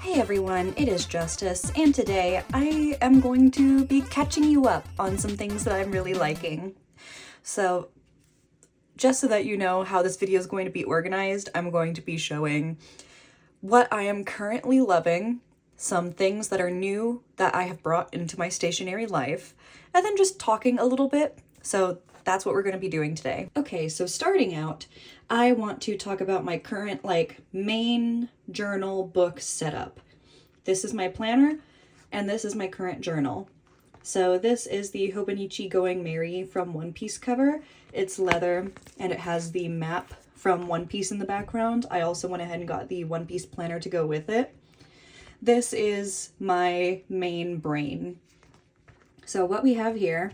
Hey everyone, it is Justice, and today I am going to be catching you up on some things that I'm really liking. So, just so that you know how this video is going to be organized, I'm going to be showing what I am currently loving, some things that are new that I have brought into my stationery life, and then just talking a little bit. So that's what we're going to be doing today. Okay, so starting out, I want to talk about my current main journal book setup. This is my planner, and this is my current journal. So this is the Hobonichi Going Merry from One Piece cover. It's leather, and it has the map from One Piece in the background. I also went ahead and got the One Piece planner to go with it. This is my main brain. So what we have here,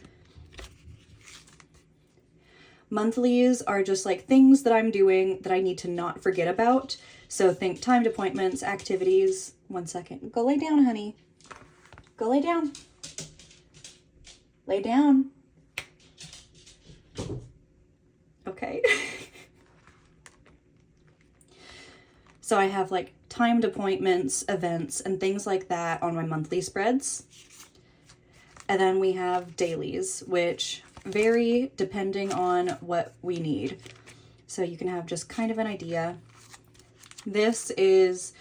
monthlies are just like things that I'm doing that I need to not forget about. So think timed appointments, activities. 1 second. Go lay down, honey. Go lay down. Lay down. Okay. So I have like timed appointments, events, and things like that on my monthly spreads. And then we have dailies, which vary depending on what we need. So you can have just kind of an idea. This is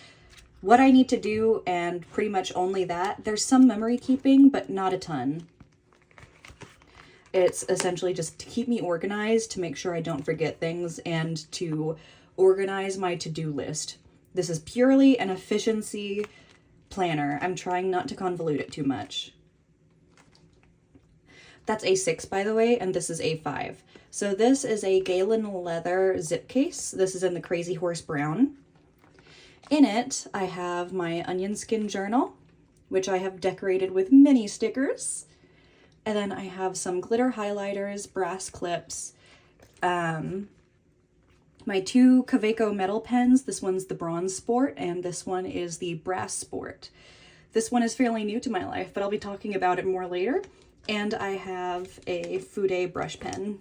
what I need to do and pretty much only that. There's some memory keeping, but not a ton. It's essentially just to keep me organized, to make sure I don't forget things, and to organize my to-do list. This is purely an efficiency planner. I'm trying not to convolute it too much. That's A6, by the way, and this is A5. So this is a Galen leather zip case. This is in the Crazy Horse Brown. In it, I have my onion skin journal, which I have decorated with many stickers. And then I have some glitter highlighters, brass clips, my 2 Kaweco metal pens. This one's the Bronze Sport, and this one is the Brass Sport. This one is fairly new to my life, but I'll be talking about it more later. And I have a Fude brush pen.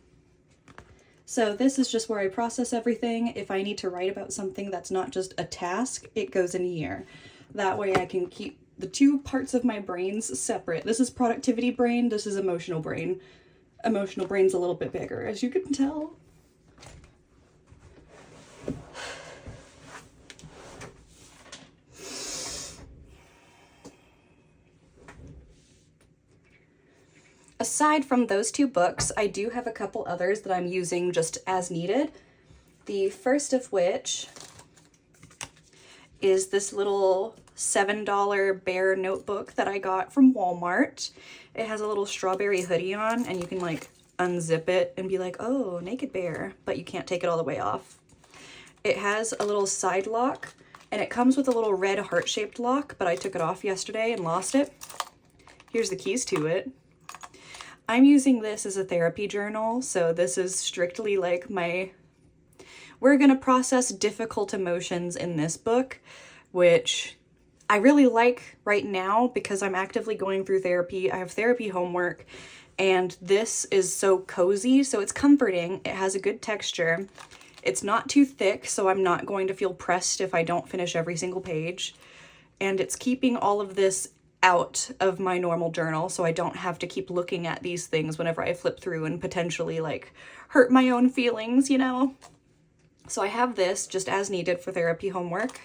So this is just where I process everything. If I need to write about something that's not just a task, it goes in here. That way I can keep the 2 parts of my brains separate. This is productivity brain, this is emotional brain. Emotional brain's a little bit bigger, as you can tell. Aside from those 2 books, I do have a couple others that I'm using just as needed. The first of which is this little $7 bear notebook that I got from Walmart. It has a little strawberry hoodie on, and you can like unzip it and be like, oh, naked bear, but you can't take it all the way off. It has a little side lock, and it comes with a little red heart-shaped lock, but I took it off yesterday and lost it. Here's the keys to it. I'm using this as a therapy journal, so this is strictly like we're gonna process difficult emotions in this book, which I really like right now because I'm actively going through therapy. I have therapy homework, and this is so cozy, so it's comforting. It has a good texture. It's not too thick, so I'm not going to feel pressed if I don't finish every single page. And it's keeping all of this out of my normal journal, so I don't have to keep looking at these things whenever I flip through and potentially like hurt my own feelings, you know? So I have this just as needed for therapy homework.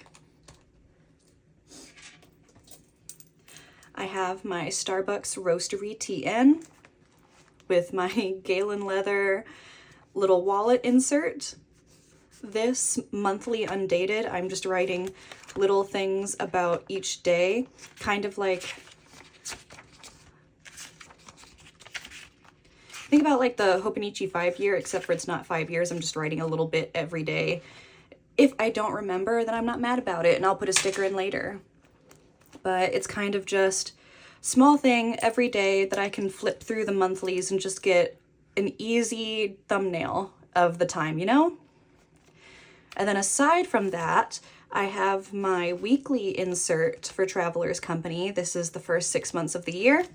I have my Starbucks Roastery TN with my Galen leather little wallet insert. This monthly undated, I'm just writing little things about each day, kind of like, think about like the Hobonichi 5-year, except for it's not 5 years. I'm just writing a little bit every day. If I don't remember, then I'm not mad about it, and I'll put a sticker in later. But it's kind of just small thing every day that I can flip through the monthlies and just get an easy thumbnail of the time, you know? And then aside from that, I have my weekly insert for Traveler's Company. This is the first 6 months of the year.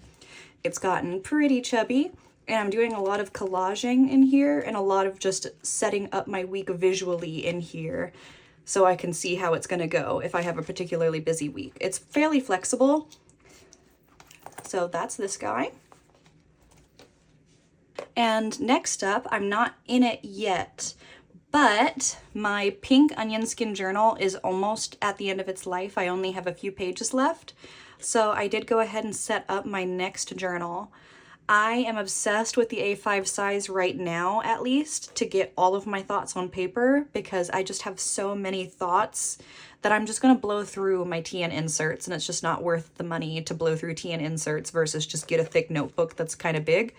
It's gotten pretty chubby, and I'm doing a lot of collaging in here and a lot of just setting up my week visually in here. so I can see how it's gonna go if I have a particularly busy week. It's fairly flexible. So that's this guy. And next up, I'm not in it yet, but my pink onion skin journal is almost at the end of its life. I only have a few pages left. So I did go ahead and set up my next journal. I am obsessed with the A5 size right now, at least, to get all of my thoughts on paper, because I just have so many thoughts that I'm just gonna blow through my TN inserts, and it's just not worth the money to blow through TN inserts versus just get a thick notebook that's kind of big.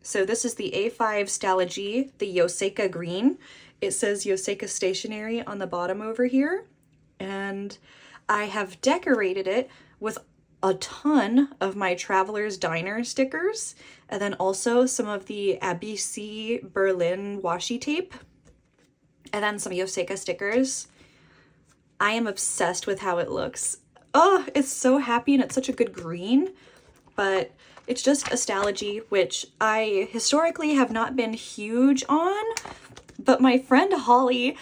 So this is the A5 Stationery, the Yoseka green. It says Yoseka Stationery on the bottom over here, and I have decorated it with a ton of my Traveler's Diner stickers, and then also some of the ABC Berlin washi tape, and then some Yoseka stickers. I am obsessed with how it looks. Oh, it's so happy, and it's such a good green, but it's just Stationery, which I historically have not been huge on, but my friend Holly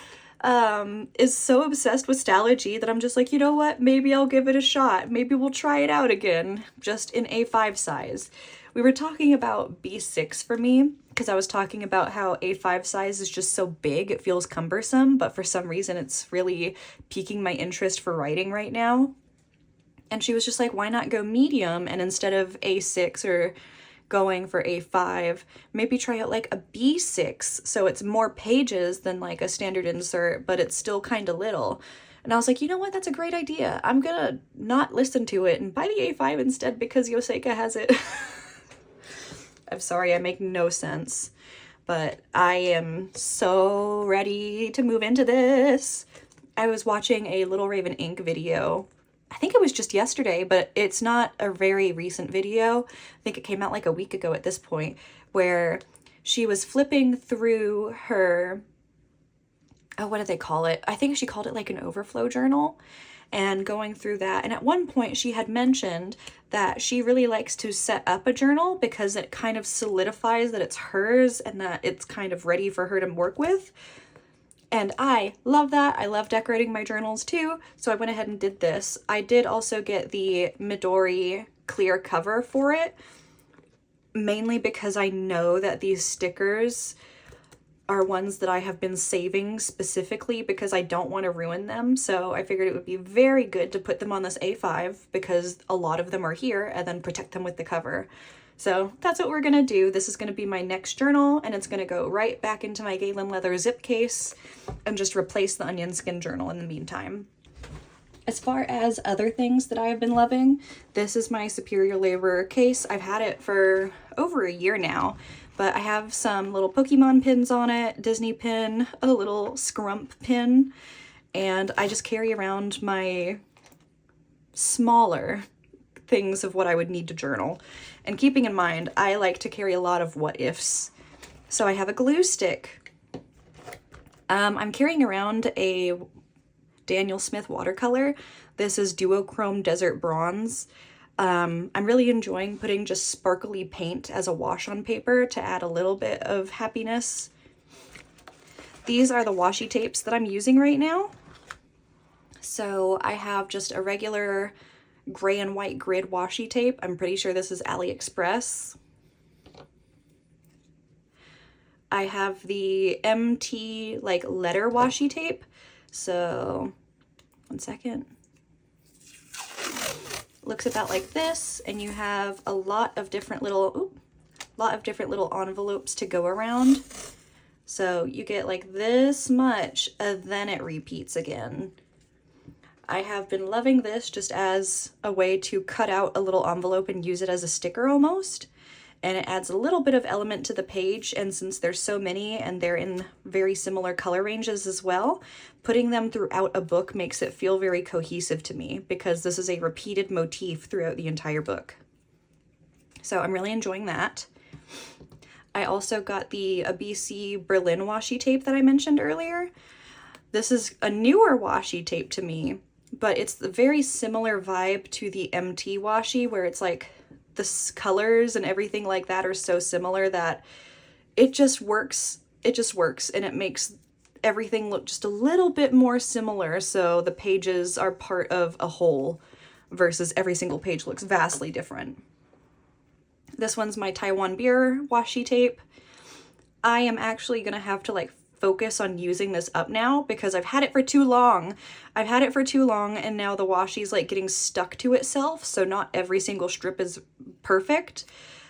is so obsessed with Stationery that I'm just like, you know what, maybe I'll give it a shot. Maybe we'll try it out again, just in A5 size. We were talking about B6 for me, because I was talking about how A5 size is just so big, it feels cumbersome, but for some reason it's really piquing my interest for writing right now. And she was just like, why not go medium, and instead of A6 or going for A5, maybe try out like a B6, so it's more pages than like a standard insert, but it's still kind of little. And I was like, you know what, that's a great idea. I'm gonna not listen to it and buy the A5 instead because Yoseka has it. I'm sorry, I make no sense, but I am so ready to move into this. I was watching a Little Raven Ink video. I think it was just yesterday, but it's not a very recent video. I think it came out like a week ago at this point, where she was flipping through her, oh, what did they call it? I think she called it like an overflow journal, and going through that. And at one point she had mentioned that she really likes to set up a journal because it kind of solidifies that it's hers and that it's kind of ready for her to work with. And I love that. I love decorating my journals too, so I went ahead and did this. I did also get the Midori clear cover for it, mainly because I know that these stickers are ones that I have been saving specifically because I don't want to ruin them. So I figured it would be very good to put them on this A5 because a lot of them are here, and then protect them with the cover. So that's what we're gonna do. This is gonna be my next journal, and it's gonna go right back into my Galen leather zip case and just replace the onion skin journal in the meantime. As far as other things that I've been loving, this is my Superior Labor case. I've had it for over a year now, but I have some little Pokemon pins on it, Disney pin, a little Scrump pin, and I just carry around my smaller things of what I would need to journal. And keeping in mind, I like to carry a lot of what ifs. So I have a glue stick. I'm carrying around a Daniel Smith watercolor. This is Duochrome Desert Bronze. I'm really enjoying putting just sparkly paint as a wash on paper to add a little bit of happiness. These are the washi tapes that I'm using right now. So I have just a regular gray and white grid washi tape. I'm pretty sure this is AliExpress. I have the MT like letter washi tape. So, one second. Looks about like this, and you have a lot of different little, envelopes to go around. So you get like this much, and then it repeats again. I have been loving this just as a way to cut out a little envelope and use it as a sticker almost. And it adds a little bit of element to the page, and since there's so many and they're in very similar color ranges as well, putting them throughout a book makes it feel very cohesive to me because this is a repeated motif throughout the entire book. So I'm really enjoying that. I also got the ABC Berlin washi tape that I mentioned earlier. This is a newer washi tape to me, but it's the very similar vibe to the MT washi, where it's like the colors and everything like that are so similar that it just works. It just works, and it makes everything look just a little bit more similar, so the pages are part of a whole versus every single page looks vastly different. This one's my Taiwan beer washi tape. I am actually gonna have to like focus on using this up now because I've had it for too long. I've had it for too long and now the washi's like getting stuck to itself, so not every single strip is perfect.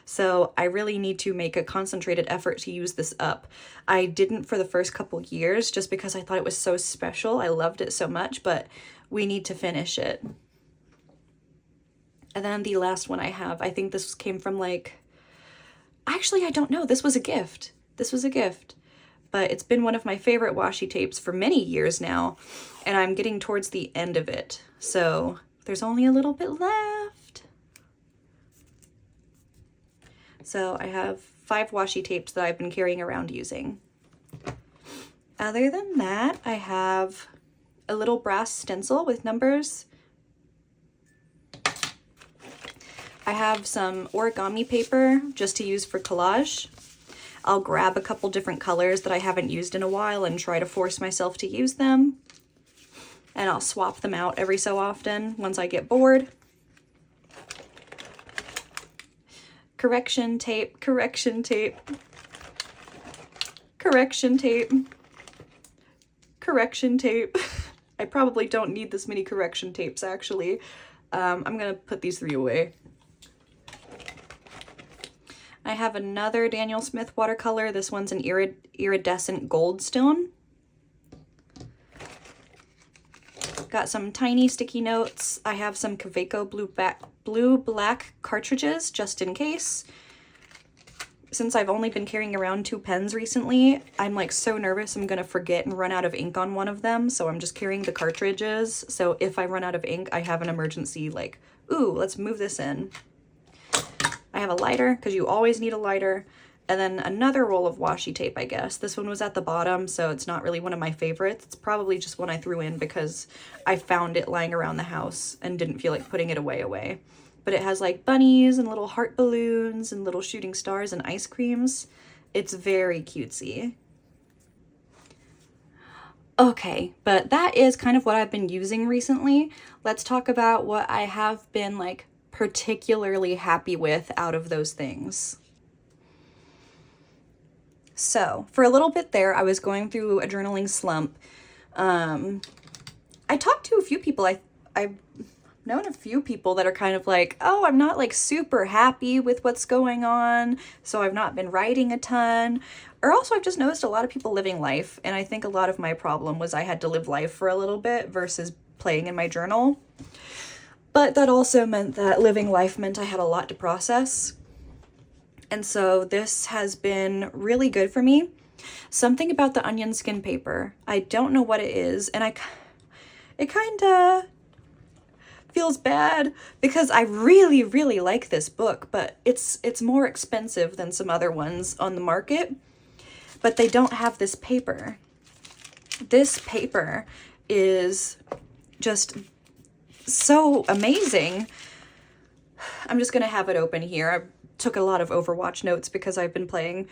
So I really need to make a concentrated effort to use this up. I didn't for the first couple years just because I thought it was so special. I loved it so much, but we need to finish it. And then the last one I have, I think this came from like, actually, I don't know. This was a gift. This was a gift. But it's been one of my favorite washi tapes for many years now. And I'm getting towards the end of it. So there's only a little bit left. So I have 5 washi tapes that I've been carrying around using. Other than that, I have a little brass stencil with numbers. I have some origami paper just to use for collage. I'll grab a couple different colors that I haven't used in a while and try to force myself to use them. And I'll swap them out every so often once I get bored. Correction tape, correction tape, correction tape, correction tape. I probably don't need this many correction tapes actually. I'm gonna put these 3 away. I have another Daniel Smith watercolor. This one's an iridescent goldstone. Got some tiny sticky notes. I have some Kaweco blue-black cartridges just in case. Since I've only been carrying around 2 pens recently, I'm like so nervous I'm gonna forget and run out of ink on one of them, so I'm just carrying the cartridges. So if I run out of ink, I have an emergency like, ooh, let's move this in. I have a lighter, because you always need a lighter, and then another roll of washi tape, I guess. This one was at the bottom, so it's not really one of my favorites. It's probably just one I threw in because I found it lying around the house and didn't feel like putting it away. But it has like bunnies and little heart balloons and little shooting stars and ice creams. It's very cutesy. Okay, but that is kind of what I've been using recently. Let's talk about what I have been like particularly happy with out of those things. So for a little bit there, I was going through a journaling slump. I talked to a few people. I've known a few people that are kind of like, oh, I'm not like super happy with what's going on, so I've not been writing a ton. Or also I've just noticed a lot of people living life, and I think a lot of my problem was I had to live life for a little bit versus playing in my journal. But that also meant that living life meant I had a lot to process. And so this has been really good for me. Something about the onion skin paper. I don't know what it is, and it kind of feels bad because I really, really like this book, but it's more expensive than some other ones on the market. But they don't have this paper. This paper is just so amazing. I'm just gonna have it open here. I took a lot of Overwatch notes because I've been playing.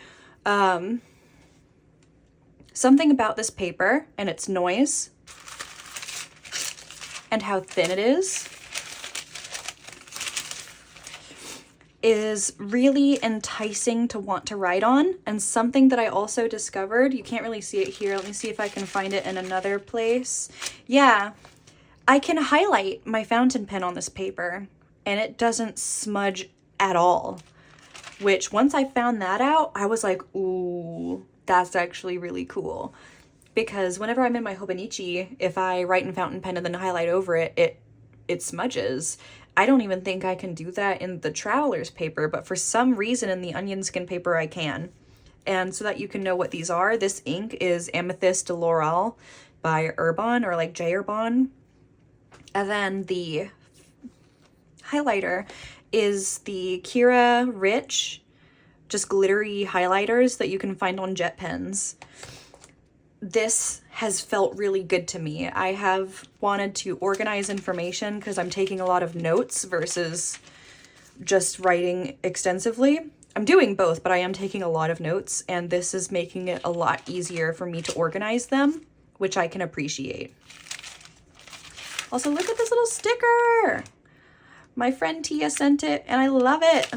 Something about this paper and its noise and how thin it is really enticing to want to write on. And something that I also discovered, you can't really see it here. Let me see if I can find it in another place. Yeah, I can highlight my fountain pen on this paper and it doesn't smudge at all. Which once I found that out, I was like, ooh, that's actually really cool. Because whenever I'm in my Hobonichi, if I write in fountain pen and then highlight over it, it smudges. I don't even think I can do that in the Traveler's paper, but for some reason in the onion skin paper I can. And so that you can know what these are, this ink is Amethyst de L'Oreal by Urbon, or like J Urbon. And then the highlighter is the Kira Rich, just glittery highlighters that you can find on jet pens. This has felt really good to me. I have wanted to organize information because I'm taking a lot of notes versus just writing extensively. I'm doing both, but I am taking a lot of notes, and this is making it a lot easier for me to organize them, which I can appreciate. Also, look at this little sticker. My friend Tia sent it, and I love it.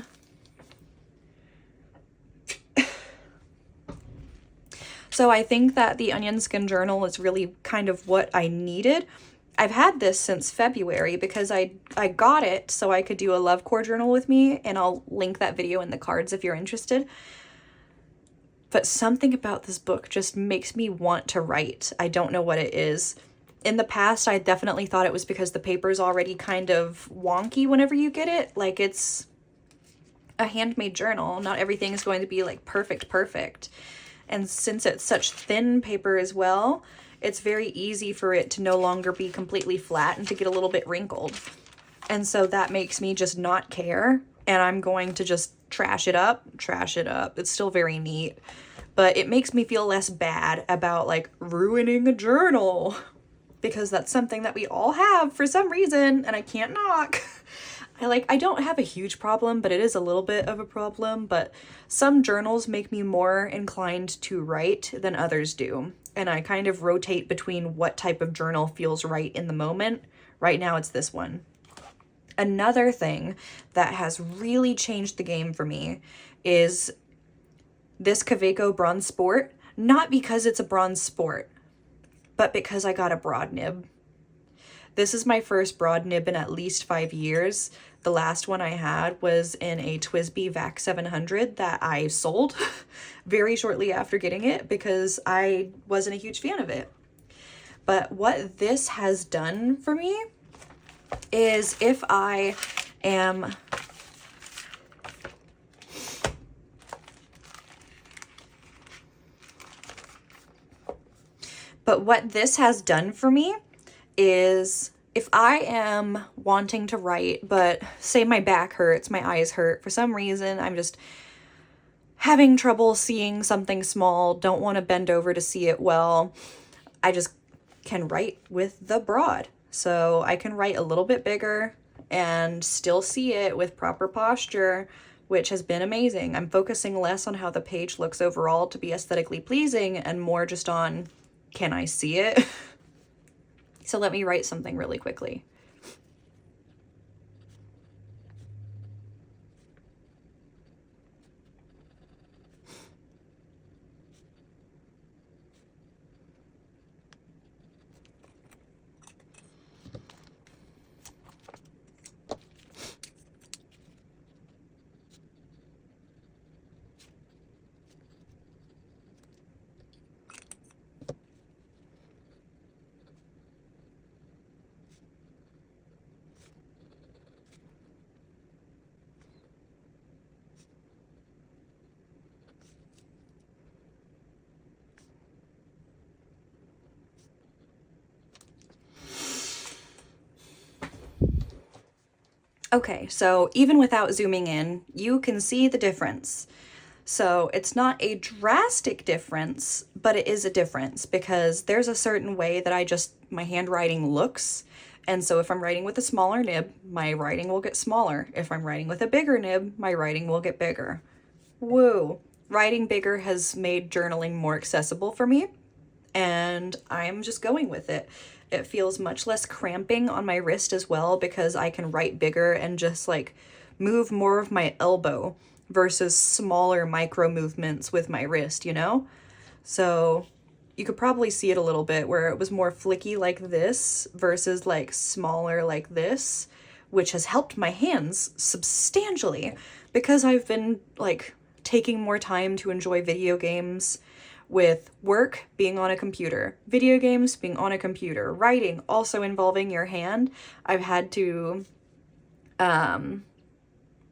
So I think that the Onion Skin Journal is really kind of what I needed. I've had this since February because I got it so I could do a Love Core journal with me, and I'll link that video in the cards if you're interested. But something about this book just makes me want to write. I don't know what it is. In the past, I definitely thought it was because the paper's already kind of wonky whenever you get it. Like, it's a handmade journal. Not everything is going to be like perfect. And since it's such thin paper as well, it's very easy for it to no longer be completely flat and to get a little bit wrinkled. And so that makes me just not care. And I'm going to just trash it up. It's still very neat, but it makes me feel less bad about like ruining a journal, because that's something that we all have for some reason, and I can't knock. I don't have a huge problem, but it is a little bit of a problem. But some journals make me more inclined to write than others do. And I kind of rotate between what type of journal feels right in the moment. Right now it's this one. Another thing that has really changed the game for me is this Kaweco Bronze Sport. Not because it's a bronze sport, but because I got a broad nib. This is my first broad nib in at least 5 years. The last one I had was in a TWSBI VAC 700 that I sold very shortly after getting it because I wasn't a huge fan of it. But what this has done for me is if I am if I am wanting to write, but say my back hurts, my eyes hurt, for some reason I'm just having trouble seeing something small, don't want to bend over to see it well, I just can write with the broad. So I can write a little bit bigger and still see it with proper posture, which has been amazing. I'm focusing less on how the page looks overall to be aesthetically pleasing and more just on, can I see it? So let me write something really quickly. Okay, so even without zooming in, you can see the difference. So it's not a drastic difference, but it is a difference because there's a certain way that my handwriting looks. And so if I'm writing with a smaller nib, my writing will get smaller. If I'm writing with a bigger nib, my writing will get bigger. Woo! Writing bigger has made journaling more accessible for me, and I'm just going with it. It feels much less cramping on my wrist as well because I can write bigger and just like move more of my elbow versus smaller micro movements with my wrist, you know? So you could probably see it a little bit where it was more flicky like this versus like smaller like this, which has helped my hands substantially because I've been like taking more time to enjoy video games, with work being on a computer, video games being on a computer, writing also involving your hand. I've had to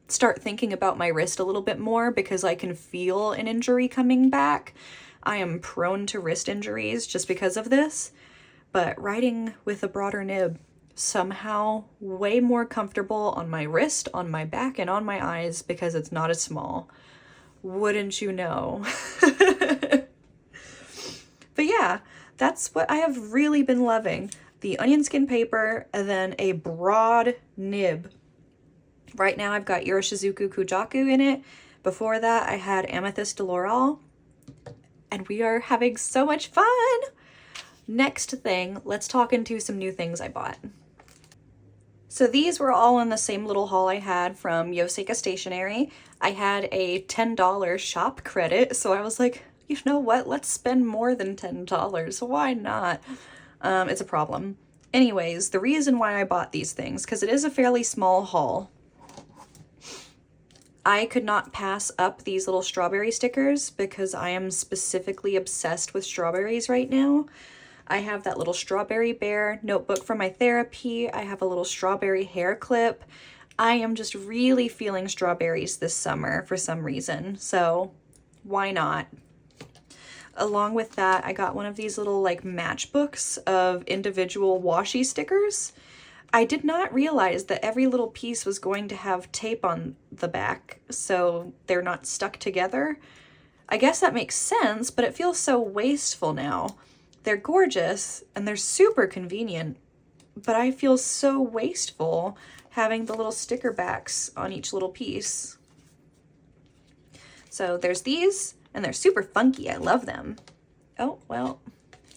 start thinking about my wrist a little bit more because I can feel an injury coming back. I am prone to wrist injuries just because of this, but writing with a broader nib somehow way more comfortable on my wrist, on my back, and on my eyes because it's not as small. Wouldn't you know? But yeah, that's what I have really been loving. The onion skin paper and then a broad nib. Right now I've got Iroshizuku Kujaku in it Before that, I had Amethyst de L'Oreal, and we are having so much fun. Next thing, let's talk into some new things I bought. So these were all in the same little haul I had from Yoseka Stationery. I had a $10 shop credit, so I was like, you know what? Let's spend more than $10. Why not? It's a problem. Anyways, the reason why I bought these things, because it is a fairly small haul. I could not pass up these little strawberry stickers because I am specifically obsessed with strawberries right now. I have that little strawberry bear notebook for my therapy. I have a little strawberry hair clip. I am just really feeling strawberries this summer for some reason, so why not? Along with that, I got one of these little like matchbooks of individual washi stickers. I did not realize that every little piece was going to have tape on the back, so they're not stuck together. I guess that makes sense, but it feels so wasteful now. They're gorgeous and they're super convenient, but I feel so wasteful having the little sticker backs on each little piece. So there's these, and they're super funky. I love them. Oh, well,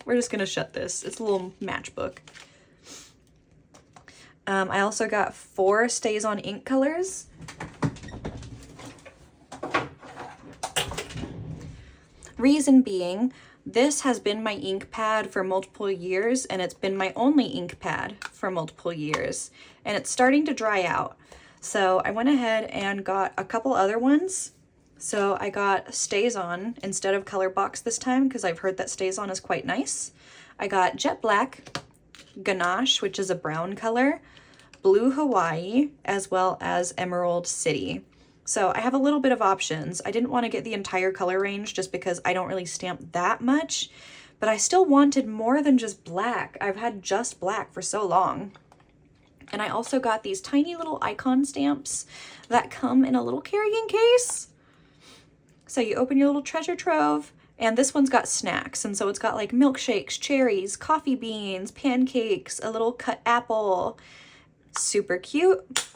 we're just gonna shut this. It's a little matchbook. I also got 4 Stays On ink colors. Reason being, this has been my ink pad for multiple years, and it's been my only ink pad for multiple years, and it's starting to dry out. So I went ahead and got a couple other ones. So I got Stays On instead of Color Box this time because I've heard that Stays On is quite nice. I got Jet Black, Ganache, which is a brown color, Blue Hawaii, as well as Emerald City. So I have a little bit of options. I didn't want to get the entire color range just because I don't really stamp that much, but I still wanted more than just black. I've had just black for so long. And I also got these tiny little icon stamps that come in a little carrying case. So you open your little treasure trove, and this one's got snacks. And so it's got like milkshakes, cherries, coffee beans, pancakes, a little cut apple. Super cute.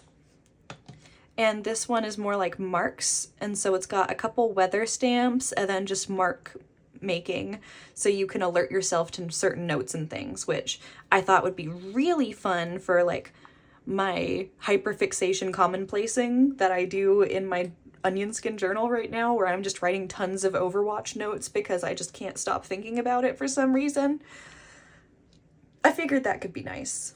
And this one is more like marks, and so it's got a couple weather stamps and then just mark making, so you can alert yourself to certain notes and things, which I thought would be really fun for like my hyperfixation commonplacing that I do in my onion skin journal right now, where I'm just writing tons of Overwatch notes because I just can't stop thinking about it for some reason. I figured that could be nice.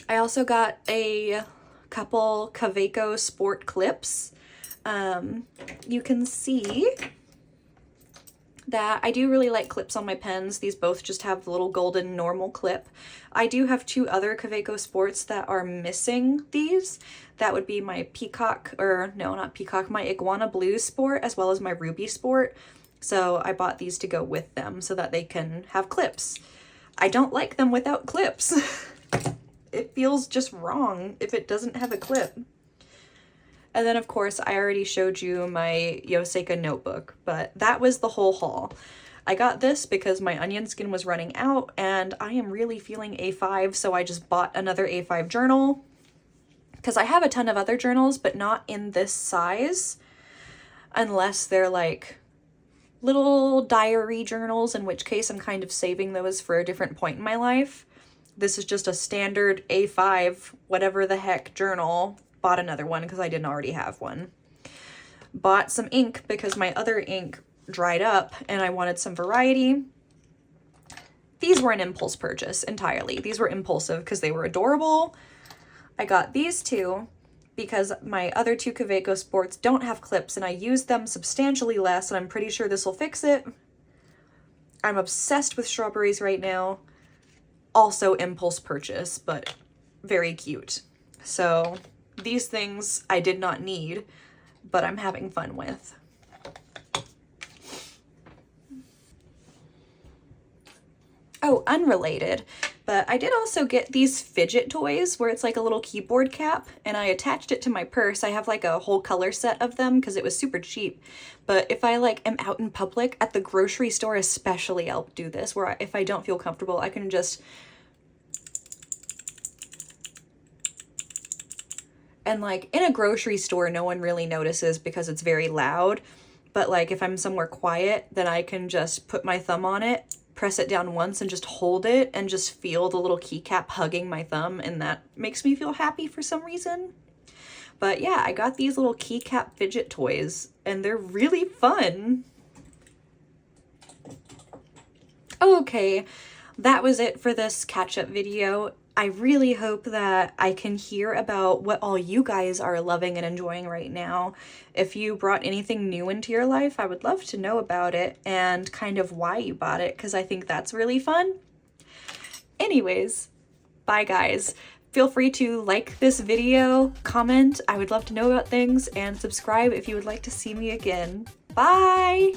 I also got a couple Kaweco sport clips. You can see that I do really like clips on my pens. These both just have the little golden normal clip. I do have 2 other Kaweco sports that are missing these. That would be my peacock, or no, not peacock, my iguana blue sport, as well as my ruby sport. So I bought these to go with them so that they can have clips. I don't like them without clips. It feels just wrong if it doesn't have a clip. And then of course I already showed you my Yoseka notebook, but that was the whole haul. I got this because my onion skin was running out and I am really feeling A5, so I just bought another A5 journal. Because I have a ton of other journals, but not in this size, unless they're like little diary journals, in which case I'm kind of saving those for a different point in my life. This is just a standard A5, whatever the heck journal. Bought another one because I didn't already have one. Bought some ink because my other ink dried up and I wanted some variety. These were an impulse purchase entirely. These were impulsive because they were adorable. I got these 2 because my other 2 Kaweco sports don't have clips and I use them substantially less, and I'm pretty sure this will fix it. I'm obsessed with strawberries right now. Also impulse purchase, but very cute. So these things I did not need, but I'm having fun with. Oh, unrelated, but I did also get these fidget toys where it's like a little keyboard cap, and I attached it to my purse. I have like a whole color set of them because it was super cheap. But if I like am out in public, at the grocery store especially, I'll do this, where if I don't feel comfortable, I can just And like in a grocery store, no one really notices because it's very loud. But like if I'm somewhere quiet, then I can just put my thumb on it, press it down once and just hold it and just feel the little keycap hugging my thumb. And that makes me feel happy for some reason. But yeah, I got these little keycap fidget toys and they're really fun. Okay, that was it for this catch-up video. I really hope that I can hear about what all you guys are loving and enjoying right now. If you brought anything new into your life, I would love to know about it and kind of why you bought it, because I think that's really fun. Anyways, bye guys. Feel free to like this video, comment, I would love to know about things, and subscribe if you would like to see me again. Bye!